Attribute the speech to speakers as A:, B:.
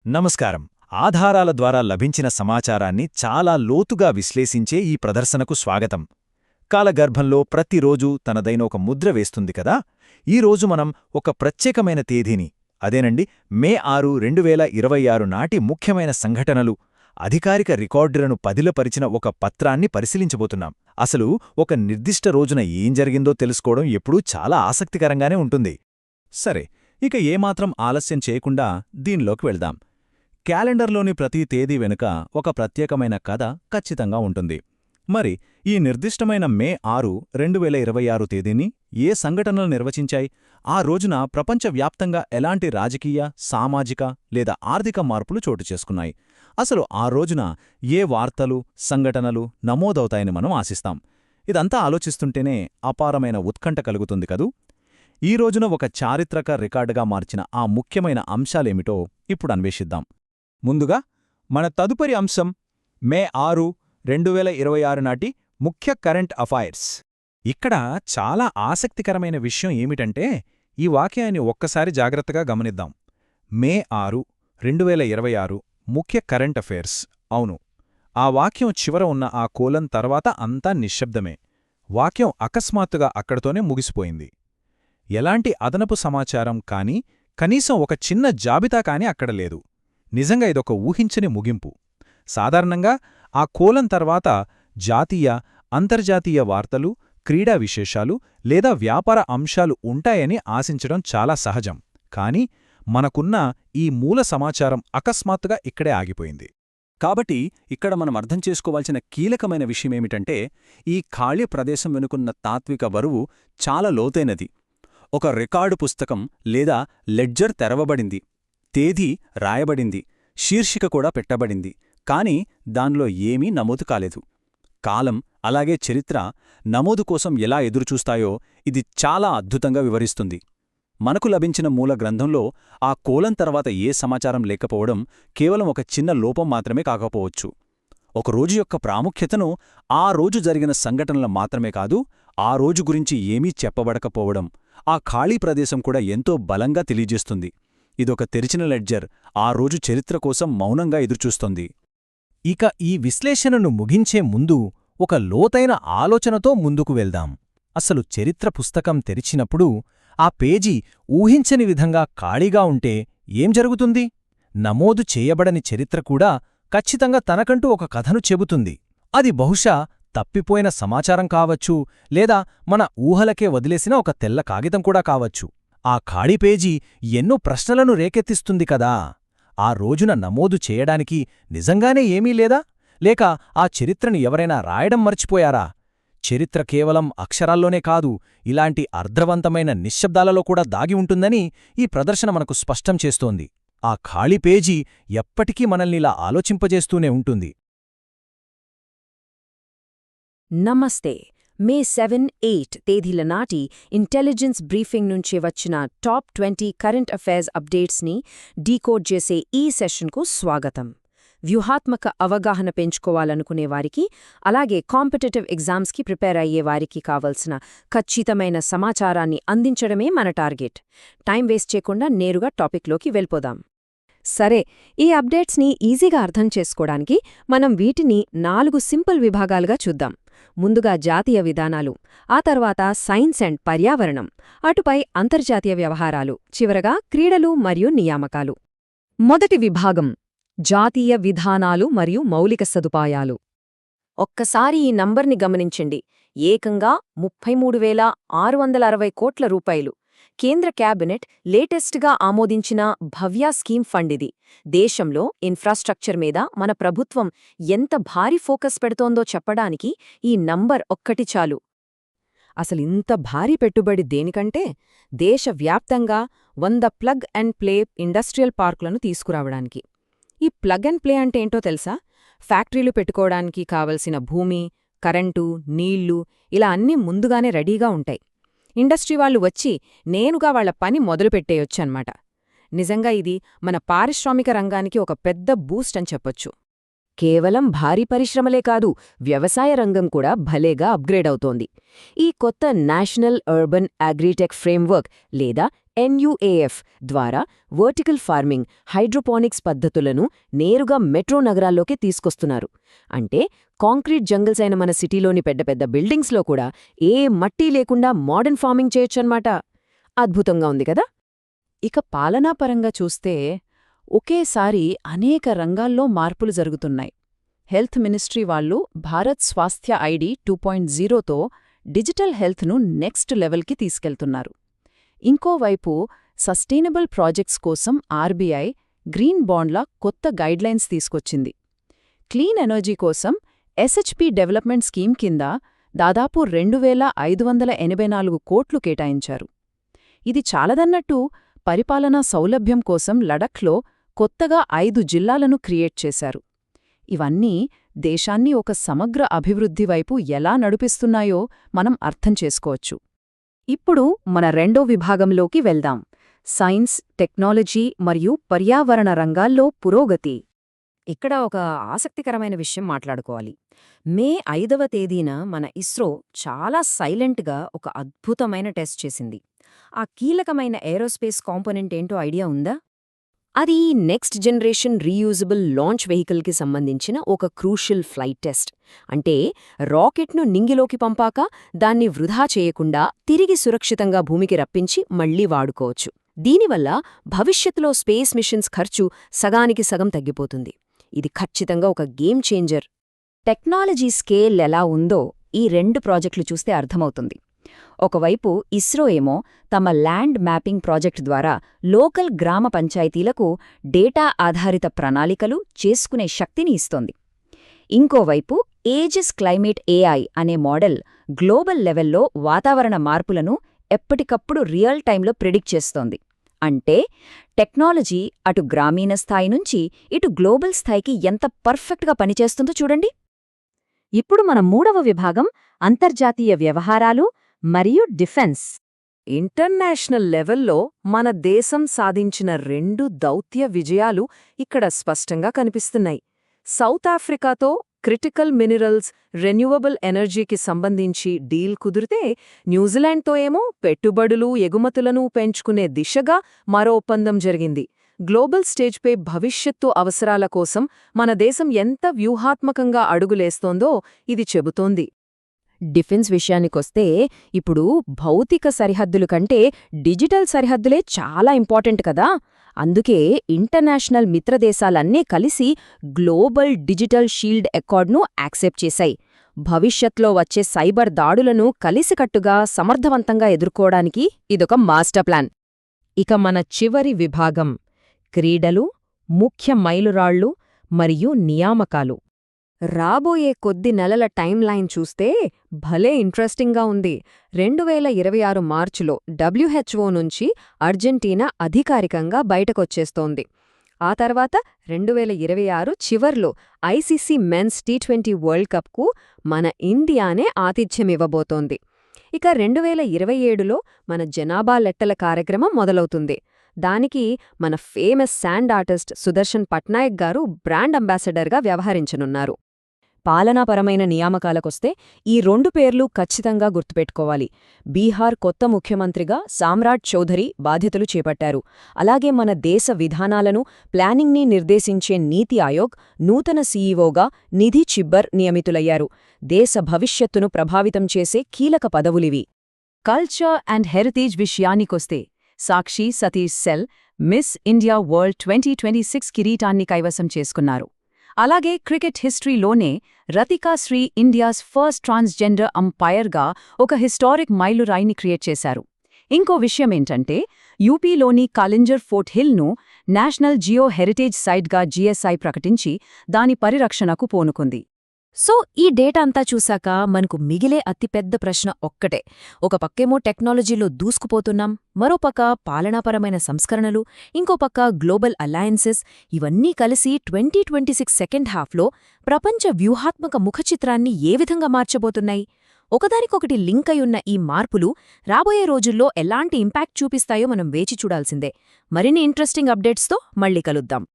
A: నమస్కారం. ఆధారాల ద్వారా లభించిన సమాచారాన్ని చాలా లోతుగా విశ్లేషించే ఈ ప్రదర్శనకు స్వాగతం. కాలగర్భంలో ప్రతిరోజూ తనదైన ఒక ముద్ర వేస్తుంది కదా. ఈరోజు మనం ఒక ప్రత్యేకమైన తేదీని, అదేనండి మే 6, 2026 నాటి ముఖ్యమైన సంఘటనలు, అధికారిక రికార్డులను పదిలపరిచిన ఒక పత్రాన్ని పరిశీలించబోతున్నాం. అసలు ఒక నిర్దిష్ట రోజున ఏం జరిగిందో తెలుసుకోవడం ఎప్పుడూ చాలా ఆసక్తికరంగానే ఉంటుంది.
B: సరే, ఇక ఏమాత్రం ఆలస్యం చేయకుండా దీనిలోకి వెళ్దాం. క్యాలెండర్లోని ప్రతి తేదీ వెనుక ఒక ప్రత్యేకమైన కథ ఖచ్చితంగా ఉంటుంది. మరి ఈ నిర్దిష్టమైన మే 6, 2026 తేదీని ఏ సంఘటనలు నిర్వచించాయి? ఆ రోజున ప్రపంచవ్యాప్తంగా ఎలాంటి రాజకీయ, సామాజిక లేదా ఆర్థిక మార్పులు చోటు చేసుకున్నాయి? అసలు ఆ రోజున ఏ వార్తలు, సంఘటనలు నమోదవుతాయని మనం ఆశిస్తాం? ఇదంతా ఆలోచిస్తుంటేనే అపారమైన ఉత్కంఠ కలుగుతుంది కదూ. ఈ రోజున ఒక చారిత్రక రికార్డుగా మార్చిన ఆ ముఖ్యమైన అంశాలేమిటో ఇప్పుడు అన్వేషిద్దాం. ముందుగా మన తదుపరి అంశం మే 6, 2026 నాటి ముఖ్య కరెంట్ అఫైర్స్.
A: ఇక్కడ చాలా ఆసక్తికరమైన విషయం ఏమిటంటే, ఈ వాక్యాన్ని ఒక్కసారి జాగ్రత్తగా గమనిద్దాం. మే 6, 2026 ముఖ్య కరెంట్ అఫైర్స్. అవును, ఆ వాక్యం చివర ఉన్న ఆ కోలన్ తర్వాత అంతా నిశ్శబ్దమే. వాక్యం అకస్మాత్తుగా అక్కడితోనే ముగిసిపోయింది. ఎలాంటి అదనపు సమాచారం కానీ, కనీసం ఒక చిన్న జాబితా కానీ అక్కడ లేదు. నిజంగా ఇదొక ఊహించని ముగింపు. సాధారణంగా ఆ కోలన్ తర్వాత జాతీయ, అంతర్జాతీయ వార్తలు, క్రీడా విశేషాలు లేదా వ్యాపార అంశాలు ఉంటాయని ఆశించడం చాలా సహజం. కానీ మనకున్న ఈ మూల సమాచారం అకస్మాత్తుగా ఇక్కడే ఆగిపోయింది.
B: కాబట్టి ఇక్కడ మనం అర్థం చేసుకోవాల్సిన కీలకమైన విషయమేమిటంటే, ఈ ఖాళీ ప్రదేశం వెనుకున్న తాత్విక బరువు చాలా లోతైనది. ఒక రికార్డు పుస్తకం లేదా లెడ్జర్ తెరవబడింది, తేదీ రాయబడింది, శీర్షిక కూడా పెట్టబడింది, కాని దానిలో ఏమీ నమోదు కాలేదు. కాలం, అలాగే చరిత్ర నమోదు కోసం ఎలా ఎదురుచూస్తాయో ఇది చాలా అద్భుతంగా వివరిస్తుంది. మనకు లభించిన మూల గ్రంథంలో ఆ కోలం తర్వాత ఏ సమాచారం లేకపోవడం కేవలం ఒక చిన్న లోపం మాత్రమే కాకపోవచ్చు. ఒక రోజు యొక్క ప్రాముఖ్యతను ఆ రోజు జరిగిన సంఘటనలు మాత్రమే కాదు, ఆ రోజు గురించి ఏమీ చెప్పబడకపోవడం ఆ ఖాళీ ప్రదేశం కూడా ఎంతో బలంగా తెలియజేస్తుంది. ఇదొక తెరిచిన లెడ్జర్ ఆ రోజు చరిత్ర కోసం మౌనంగా ఎదురుచూస్తోంది.
A: ఇక ఈ విశ్లేషణను ముగించే ముందు ఒక లోతైన ఆలోచనతో ముందుకు వెళ్దాం. అసలు చరిత్ర పుస్తకం తెరిచినప్పుడు ఆ పేజీ ఊహించని విధంగా ఖాళీగా ఉంటే ఏం జరుగుతుంది? నమోదు చేయబడని చరిత్ర కూడా ఖచ్చితంగా తనకంటూ ఒక కథను చెబుతుంది. అది బహుశా తప్పిపోయిన సమాచారం కావచ్చు, లేదా మన ఊహలకే వదిలేసిన ఒక తెల్ల కాగితం కూడా కావచ్చు. ఆ ఖాళీ పేజీ ఎన్నో ప్రశ్నలను రేకెత్తిస్తుంది కదా. ఆ రోజున నమోదు చేయడానికి నిజంగానే ఏమీ లేదా? లేక ఆ చరిత్రని ఎవరైనా రాయడం మర్చిపోయారా? చరిత్ర కేవలం అక్షరాల్లోనే కాదు, ఇలాంటి అర్ధవంతమైన నిశ్శబ్దాలలో కూడా దాగి ఉంటుందని ఈ ప్రదర్శన మనకు స్పష్టం చేస్తోంది. ఆ ఖాళీ పేజీ ఎప్పటికీ మనల్నిలా ఆలోచింపజేస్తూనే ఉంటుంది.
C: నమస్తే. మే 7, 8 తేదీల నాటి ఇంటెలిజెన్స్ బ్రీఫింగ్ నుంచి వచ్చిన టాప్ 20 కరెంట్ అఫైర్స్ అప్డేట్స్ని డీకోడ్ చేసే ఈ సెషన్కు స్వాగతం. వ్యూహాత్మక అవగాహన పెంచుకోవాలనుకునేవారికి, అలాగే కాంపిటేటివ్ ఎగ్జామ్స్కి ప్రిపేర్ అయ్యేవారికి కావలసిన ఖచ్చితమైన సమాచారాన్ని అందించడమే మన టార్గెట్. టైం వేస్ట్ చేయకుండా నేరుగా టాపిక్లోకి వెళ్ళిపోదాం. సరే, ఈ అప్డేట్స్ని ఈజీగా అర్థం చేసుకోవడానికి మనం వీటిని 4 సింపుల్ విభాగాలుగా చూద్దాం. ముందుగా జాతీయ విధానాలు, ఆ తర్వాత సైన్స్ అండ్ పర్యావరణం, అటుపై అంతర్జాతీయ వ్యవహారాలు, చివరగా క్రీడలు మరియు నియామకాలు. మొదటి విభాగం జాతీయ విధానాలు మరియు మౌలిక సదుపాయాలు. ఒక్కసారి ఈ నంబర్ని గమనించండి. ఏకంగా 33,660 కోట్ల రూపాయలు. కేంద్ర క్యాబినెట్ లేటెస్ట్గా ఆమోదించిన భవ్య స్కీమ్ ఫండ్ ఇది. దేశంలో ఇన్ఫ్రాస్ట్రక్చర్ మీద మన ప్రభుత్వం ఎంత భారీ ఫోకస్ పెడుతోందో చెప్పడానికి ఈ నంబర్ ఒక్కటి చాలు. అసలింత భారీ పెట్టుబడి దేనికంటే, దేశవ్యాప్తంగా 100 ప్లగ్ అండ్ ప్లే ఇండస్ట్రియల్ పార్కులను తీసుకురావడానికి. ఈ ప్లగ్ అండ్ ప్లే అంటే ఏంటో తెలుసా? ఫ్యాక్టరీలు పెట్టుకోవడానికి కావలసిన భూమి, కరెంటు, నీళ్లు ఇలా అన్నీ ముందుగానే రెడీగా ఉంటాయి. ఇండస్ట్రీ వాళ్ళు వచ్చి నేనుగా వాళ్ల పని మొదలుపెట్టేయొచ్చన్నమాట. నిజంగా ఇది మన పారిశ్రామిక రంగానికి ఒక పెద్ద బూస్ట్ అని చెప్పొచ్చు. కేవలం భారీ పరిశ్రమలే కాదు, వ్యవసాయ రంగం కూడా భలేగా అప్గ్రేడ్ అవుతోంది. ఈ కొత్త నేషనల్ అర్బన్ అగ్రిటెక్ ఫ్రేమ్వర్క్ లేదా NUAF ద్వారా వర్టికల్ ఫార్మింగ్, హైడ్రోపోనిక్స్ పద్ధతులను నేరుగా మెట్రో నగరాల్లోకి తీసుకొస్తున్నారు. అంటే కాంక్రీట్ జంగిల్స్ అయిన మన సిటీలోని పెద్ద పెద్ద బిల్డింగ్స్లో కూడా ఏ మట్టి లేకుండా మోడర్న్ ఫార్మింగ్ చేయొచ్చన్నమాట. అద్భుతంగా ఉంది కదా.
D: ఇక పాలనాపరంగా చూస్తే ఒకేసారి అనేక రంగాల్లో మార్పులు జరుగుతున్నాయి. హెల్త్ మినిస్ట్రీ వాళ్ళు భారత్ స్వాస్థ్య ఐడి 2.0తో డిజిటల్ హెల్త్ను నెక్స్ట్ లెవెల్కి తీసుకెళ్తున్నారు. ఇంకోవైపు సస్టైనబుల్ ప్రాజెక్ట్స్ కోసం RBI గ్రీన్ బాండ్ల కొత్త గైడ్లైన్స్ తీసుకొచ్చింది. క్లీన్ ఎనర్జీ కోసం SHP డెవలప్మెంట్ స్కీమ్ కింద దాదాపు 2584 కోట్లు కేటాయించారు. ఇది చాలదన్నట్టు పరిపాలనా సౌలభ్యం కోసం లడఖ్లో కొత్తగా 5 జిల్లాలను క్రియేట్ చేశారు. ఇవన్నీ దేశాన్ని ఒక సమగ్ర అభివృద్ధి వైపు ఎలా నడిపిస్తున్నాయో మనం అర్థం చేసుకోవచ్చు.
C: ఇప్పుడు మన రెండో విభాగంలోకి వెళ్దాం. సైన్స్, టెక్నాలజీ మరియు పర్యావరణ రంగాల్లో పురోగతి. ఇక్కడ ఒక ఆసక్తికరమైన విషయం మాట్లాడుకోవాలి. మే 5వ తేదీన మన ఇస్రో చాలా సైలెంట్గా ఒక అద్భుతమైన టెస్ట్ చేసింది. ఆ కీలకమైన ఏరోస్పేస్ కాంపోనెంట్ ఏంటో ఐడియా ఉందా? అది నెక్స్ట్ జనరేషన్ రీయూజబుల్ లాంచ్ వెహికల్కి సంబంధించిన ఒక క్రూషియల్ ఫ్లైట్ టెస్ట్. అంటే రాకెట్ను నింగిలోకి పంపాక దాన్ని వృధా చేయకుండా తిరిగి సురక్షితంగా భూమికి రప్పించి మళ్లీ వాడుకోవచ్చు. దీనివల్ల భవిష్యత్తులో స్పేస్ మిషన్స్ ఖర్చు సగానికి సగం తగ్గిపోతుంది. ఇది ఖచ్చితంగా ఒక గేమ్ చేంజర్. టెక్నాలజీ స్కేల్ ఎలా ఉందో ఈ 2 ప్రాజెక్టులు చూస్తే అర్థమవుతుంది. ఒకవైపు ఇస్రో ఏమో తమ ల్యాండ్ మ్యాపింగ్ ప్రాజెక్ట్ ద్వారా లోకల్ గ్రామ పంచాయతీలకు డేటా ఆధారిత ప్రణాళికలు చేసుకునే శక్తిని ఇస్తోంది. ఇంకోవైపు ఏజిస్ క్లైమేట్ AI అనే మోడల్ గ్లోబల్ లెవెల్లో వాతావరణ మార్పులను ఎప్పటికప్పుడు రియల్ టైంలో ప్రిడిక్ట్ చేస్తోంది. అంటే టెక్నాలజీ అటు గ్రామీణ స్థాయి నుంచి ఇటు గ్లోబల్ స్థాయికి ఎంత పర్ఫెక్ట్గా పనిచేస్తుందో చూడండి. ఇప్పుడు మన 3వ విభాగం అంతర్జాతీయ వ్యవహారాలు మరియు డిఫెన్స్. ఇంటర్నేషనల్ లెవెల్లో మన దేశం సాధించిన 2 దౌత్య విజయాలు ఇక్కడ స్పష్టంగా కనిపిస్తున్నాయి. సౌత్ ఆఫ్రికాతో క్రిటికల్ మినరల్స్, రెన్యూవబుల్ ఎనర్జీకి సంబంధించి డీల్ కుదిరితే, న్యూజిలాండ్తో ఏమో పెట్టుబడులు, ఎగుమతులను పెంచుకునే దిశగా మరో ఒప్పందం జరిగింది. గ్లోబల్ స్టేజ్పై భవిష్యత్తు అవసరాల కోసం మన దేశం ఎంత వ్యూహాత్మకంగా అడుగులేస్తోందో ఇది చెబుతోంది. డిఫెన్స్ విషయానికొస్తే ఇప్పుడు భౌతిక సరిహద్దుల కంటే డిజిటల్ సరిహద్దులే చాలా ఇంపార్టెంట్ కదా. అందుకే ఇంటర్నేషనల్ మిత్రదేశాలన్నీ కలిసి గ్లోబల్ డిజిటల్ షీల్డ్ అకార్డ్ను యాక్సెప్ట్ చేశాయి. భవిష్యత్లో వచ్చే సైబర్ దాడులను కలిసికట్టుగా సమర్థవంతంగా ఎదుర్కోవడానికి ఇదొక మాస్టర్ ప్లాన్. ఇక మన చివరి విభాగం క్రీడలు, ముఖ్య మైలురాళ్లు మరియు నియామకాలు. రాబోయే కొద్ది నెలల టైంలైన్ చూస్తే భలే ఇంట్రెస్టింగ్గా ఉంది. 2026 మార్చిలో WHO నుంచి అర్జెంటీనా అధికారికంగా బయటకొచ్చేస్తోంది. ఆ తర్వాత 2026 చివర్లో ICC మెన్స్ T20 వరల్డ్ కప్కు మన ఇండియానే ఆతిథ్యమివ్వబోతోంది. ఇక 2027లో మన జనాభా లెక్కల కార్యక్రమం మొదలవుతుంది. దానికి మన famous sand artist Sudarshan Patnaik గారు బ్రాండ్ అంబాసిడర్గా వ్యవహరించనున్నారు. పాలనాపరమైన నియామకాలకొస్తే ఈ 2 పేర్లు ఖచ్చితంగా గుర్తుపెట్టుకోవాలి. బీహార్ కొత్త ముఖ్యమంత్రిగా సామ్రాట్ చౌధరి బాధ్యతలు చేపట్టారు. అలాగే మన దేశ విధానాలను, ప్లానింగ్ని నిర్దేశించే నీతి ఆయోగ్ నూతన సీఈఓగా నిధి చిబ్బర్ నియమితులయ్యారు. దేశ భవిష్యత్తును ప్రభావితం చేసే కీలక పదవులివి. కల్చర్ అండ్ హెరిటేజ్ విషయానికొస్తే సాక్షి సతీష్ సెల్ మిస్ ఇండియా వరల్డ్ 2026 కిరీటాన్ని కైవసం చేసుకున్నారు. అలాగే క్రికెట్ హిస్టరీలోనే Ratika Sri India's first transgender అంపైర్గా ఒక హిస్టారిక్ మైలురాయిని క్రియేట్ చేశారు. ఇంకో విషయమేంటంటే యూపీలోని కాలింజర్ ఫోర్ట్ హిల్ను నేషనల్ జియో హెరిటేజ్ సైట్గా GSI ప్రకటించి దాని పరిరక్షణకు పూనుకుంది. సో ఈ డేటా అంతా చూశాక మనకు మిగిలే అతిపెద్ద ప్రశ్న ఒక్కటే. ఒక పక్కేమో టెక్నాలజీలో దూసుకుపోతున్నాం, మరోపక్క పాలనాపరమైన సంస్కరణలు, ఇంకో పక్క గ్లోబల్ అలయన్సెస్. ఇవన్నీ కలిసి 2026 సెకండ్ హాఫ్లో ప్రపంచ వ్యూహాత్మక ముఖచిత్రాన్ని ఏ విధంగా మార్చబోతున్నాయి? ఒకదానికొకటి లింక్ అయున్న ఈ మార్పులు రాబోయే రోజుల్లో ఎలాంటి ఇంపాక్ట్ చూపిస్తాయో మనం వేచి చూడాల్సిందే. మరిన్ని ఇంట్రెస్టింగ్ అప్డేట్స్తో మళ్ళీ కలుద్దాం.